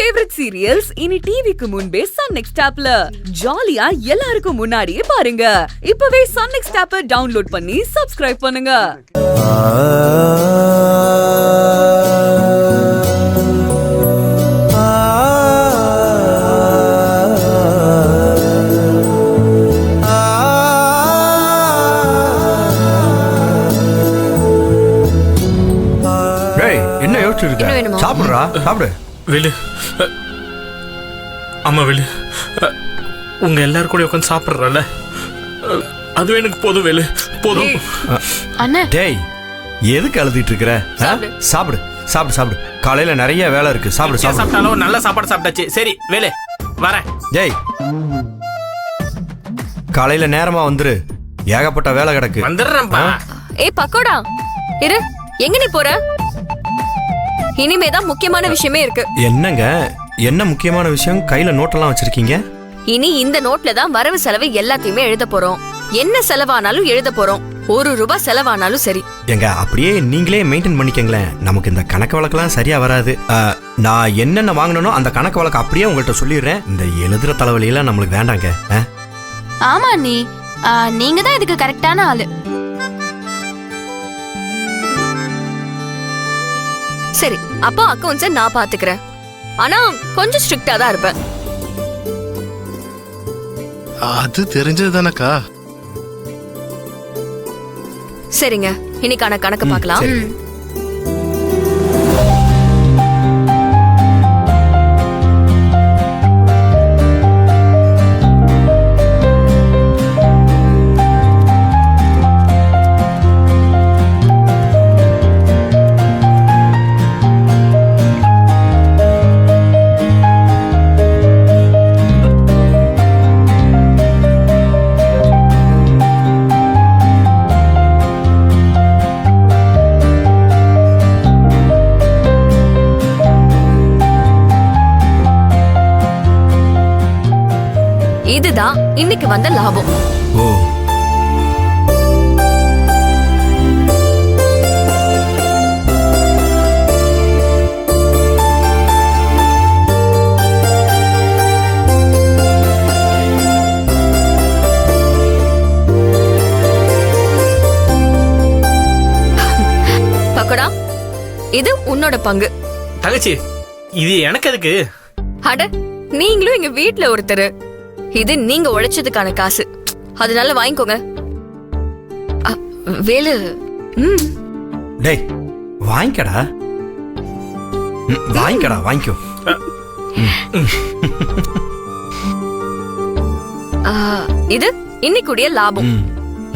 Favourite serials இனி டிவிக்கு முன்பே சன் நெக்ஸ்ட் ஆப்ல ஜாலியா எல்லாருக்கும் முன்னாடியே பாருங்க. இப்பவே சன் நெக்ஸ்ட் ஆப்பை டவுன்லோட் பண்ணி சப்ஸ்கிரைப் பண்ணுங்க. என்ன யோசிச்சிருக்க? சாப்பிடுறா, சாப்பிடு. வெளி ஆமா வெளி உங்க எல்லாரும் கூட உட்காந்து சாப்பிட்றல, அதுவே எனக்கு போதும் வெளி போதும். அண்ணா டேய், எதுக்கு அழுதுட்டு இருக்கிற? சாப்பிடு சாப்பிடு சாப்பிடு. காலையில நிறைய வேலை இருக்கு. சாப்பிடு சாப்பிடு. சாப்பிட்டாலும் நல்ல சாப்பாடு சாப்பிட்டாச்சு. சரி வேலை வரேன். டேய், காலையில நேரமா வந்துரு, ஏகப்பட்ட வேலை கிடக்கு. வந்துடுறேன்ப்பா. ஏய் பக்கோடா இரு, எங்க நீ போற? இனிமேதான் முக்கியமான விஷயமே இருக்கு. என்னங்க, என்ன முக்கியமான விஷயம்? கையில நோட்டெல்லாம் வச்சிருக்கீங்க. இனி இந்த நோட்ல தான் வரவு செலவு எல்லாத்தையுமே எழுத போறோம். என்ன செலவானாலும் எழுத போறோம். ₹1 செலவானாலும் சரி. எங்க அப்படியே நீங்களே மெயின்டைன் பண்ணிக்கங்களேன். நமக்கு இந்த கணக்கு வழக்கெல்லாம் சரியா வராது. நான் என்னென்ன வாங்கணும் அந்த கணக்கு வழக்கு அப்படியே உங்கள்கிட்ட சொல்லிடுறேன். இந்த எழுதுற தலைவலியெல்லாம் நம்மளுக்கு வேண்டாங்க. ஆமா நீ நீங்க தான் இதுக்கு கரெக்டான ஆளு. சரி, அப்போ அக்கவுண்ட்ஸ நான் பாத்துக்கிறேன். ஆனா கொஞ்சம் ஸ்ட்ரிக்ட்டா தான் இருப்பேன். அது தெரிஞ்சது தானக்கா. சரிங்க, இன்னைக்கான கணக்கு பார்க்கலாம். இதுதான் இன்னைக்கு வந்த லாபம். ஓ, பக்கோடா, இது உன்னோட பங்கு. தங்கச்சி, இது எனக்கு எதுக்கு? அட, நீங்களும் எங்க வீட்ல ஒருத்தர். இது நீங்க உழைச்சதுக்கான காசு, அதனால வாங்கிக்கோங்க. வேலு, டேய் வாங்கிக்கடா, வாங்கிக்கடா, வாங்கிக்கோ. இது இன்னைக்குடைய லாபம்.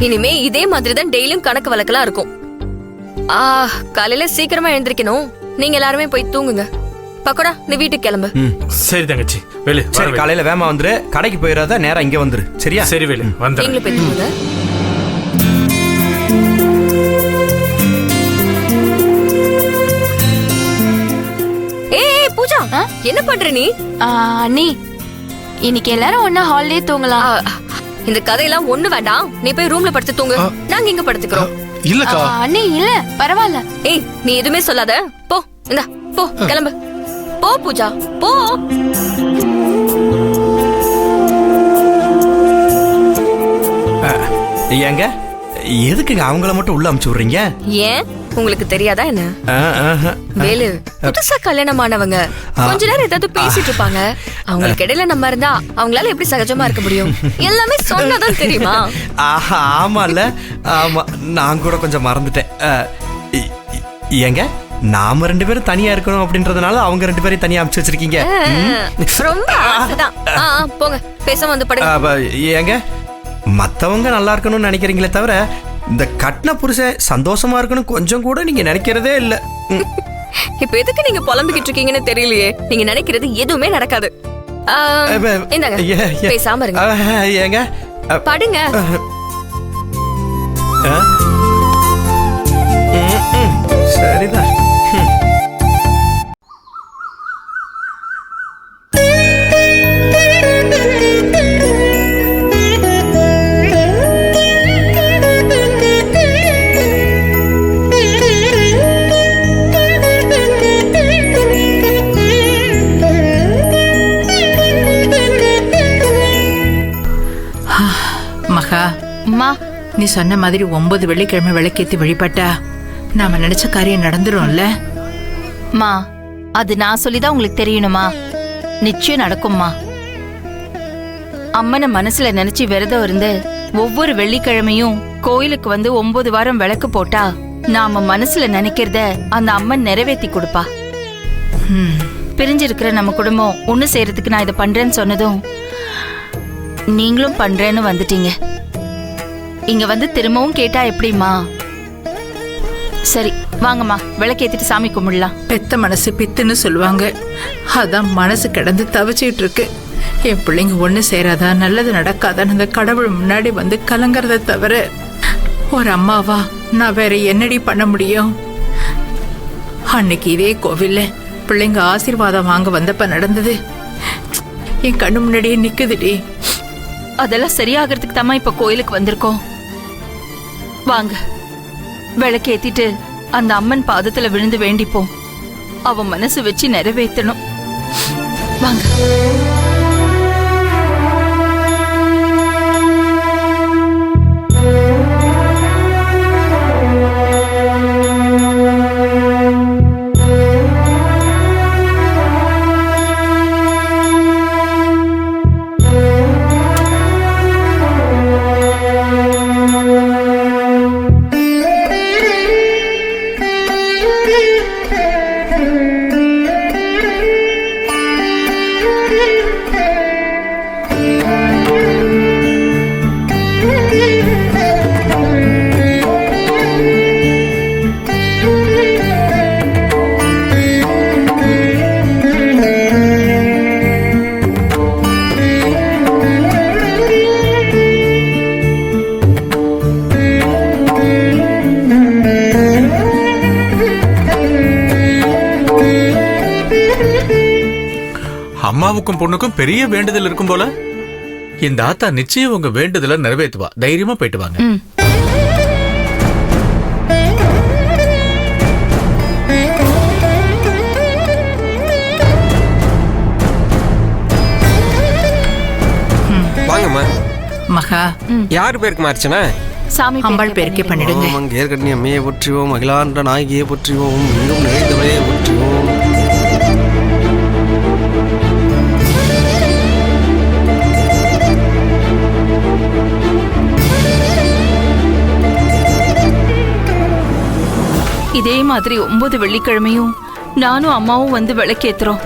இனிமே இதே மாதிரி தான் டெய்லியும் கணக்கு வழக்கெல்லாம் இருக்கும். காலையில சீக்கிரமா எழுந்திருக்கணும். நீங்க எல்லாருமே போய் தூங்குங்க. பக்கோடா, நீ வீட்டுக்கு கிளம்பு. சரி தங்கச்சி, வேலு சரி, காலையில வேமா வந்துரு. கடைக்கு போயிடாத, நேரா இங்க வந்துரு. சரியா? சரி வேலு, வந்து நீங்களும் போய் தூங்குங்க. ஏய் பூஜா, என்ன பண்ற நீ? அண்ணி, இன்னைக்கு எல்லாரும் ஒன்னா ஹாலிடே தூங்கலாம். இந்த கதையெல்லாம் ஒண்ணு வேண்டாம். நீ போய் ரூம்ல படுத்து தூங்கு. நாங்க இங்க படுத்துக்கிறோம். இல்லக்கா. அண்ணி இல்ல, பரவாயில்ல. ஏய், நீ எதுவுமே சொல்லாத. போ, இந்தா போ, கிளம்பு. போ பூஜா, போ. ஏங்க, எதுக்குங்க அவங்கள மட்டும் உள்ள அமுச்சு விடுறீங்க? ஏன், உங்களுக்கு தெரியாதா என்ன? வேலு புதுசா கல்யாணமானவங்க கொஞ்ச நேரம் ஏதாவது பேசிட்டு இருப்பாங்க. அவங்களுக்கு இடையில நம்ம இருந்தா அவங்களால எப்படி சகஜமா இருக்க முடியும்? எல்லாமே சொன்னதான் தெரியுமா? ஆமால, ஆமா, நான் கூட கொஞ்சம் மறந்துட்டேன். ஏங்க, நாம 2 பேரும் தனியா இருக்கணும் அப்படின்றதுனால அவங்க 2 பேரையும் தனியா அமுச்சு வச்சிருக்கீங்க. ரொம்ப ஆசைதான். போங்க, பேசாம வந்து படுங்க. ஏங்க, மத்தவங்க நல்லா இருக்கணும்னு நினைக்கிறீங்களே தவிர இந்த கட்டின புருஷன் சந்தோஷமா இருக்கணும் கொஞ்சம் கூட நீங்க நினைக்கிறதே இல்ல. இப்ப எதுக்கு நீங்க புலம்பிக்கிட்டு இருக்கீங்கன்னு தெரியலையே. நீங்க நினைக்கிறது எதுவுமே நடக்காது. இந்தாங்க, பேசாம இருங்க. ஏங்க, படுங்க. சரிதான். நீ சொன்ன மாதிரி 9 வெள்ளிக்கிழமை விளக்கேத்தி வழிபட்டா நாம நினைச்ச காரியம் நடந்துரும்ல. மா அது நான் சொல்லிதான் உங்களுக்கு தெரியணுமா? நிச்சயம் நடக்கும்மா. அம்மனை மனசுல நினைச்சு விரதம் இருந்து ஒவ்வொரு வெள்ளிக்கிழமையும் கோயிலுக்கு வந்து 9 வாரம் விளக்கு போட்டா நாம மனசுல நினைக்கிறத அந்த அம்மன் நிறைவேத்தி கொடுப்பா. பிரிஞ்சிருக்கிற நம்ம குடும்பம் ஒண்ணு செய்யறதுக்கு நான் இதை பண்றேன்னு சொன்னதும் நீங்களும் பண்றேன்னு வந்துட்டீங்க. இங்க வந்து திரும்பவும் கேட்டா எப்படிமா? சரி வாங்கம்மா, விளக்கேத்திட்டு சாமி கும்பிடலாம். பெத்த மனசு பித்துன்னு சொல்லுவாங்க. அதான் மனசு கிடந்து தவிச்சிட்டு இருக்கு. என் பிள்ளைங்க ஒண்ணு சேராதா, நல்லது நடக்காதான்னு அந்த கடவுள் முன்னாடி வந்து கலங்கறத தவிர ஒரு அம்மாவா நான் வேற என்னடி பண்ண முடியும்? அன்னைக்கு இதே கோவில்ல பிள்ளைங்க ஆசீர்வாதம் வாங்க வந்தப்ப நடந்தது என் கண்ணு முன்னாடியே நிக்குதுடி. அதெல்லாம் சரியாகிறதுக்கு தாம்மா இப்ப கோயிலுக்கு வந்திருக்கோம். வாங்க விளக்கேத்திட்டு அந்த அம்மன் பாதத்துல விழுந்து வேண்டிப்போம். அவ மனசு வச்சு நிறைவேற்றணும். வாங்க. அம்மாவுக்கும் பொண்ணுக்கும் பெரிய வேண்டுதல் இருக்கும் போல. இந்த ஆத்தா நிச்சயம் உங்க வேண்டுதலை நிறைவேற்றுவா. தைரியமா போயிட்டு வாங்க. வாங்கம்மா. மகா யாரு பேருக்கு மார்ச்சனா? சாமி அம்பாள் பேருக்கே பண்ணிடுங்க. ஏற்கனவே அம்மையை போற்றுவோம், அகிலாண்ட நாயகியை போற்றுவோம், இன்னும் நிறைந்தவரையை போற்றுவோம். இதே மாதிரி 9 வெள்ளிக்கிழமையும் நானும் அம்மாவும் வந்து விளக்கேத்துறோம்.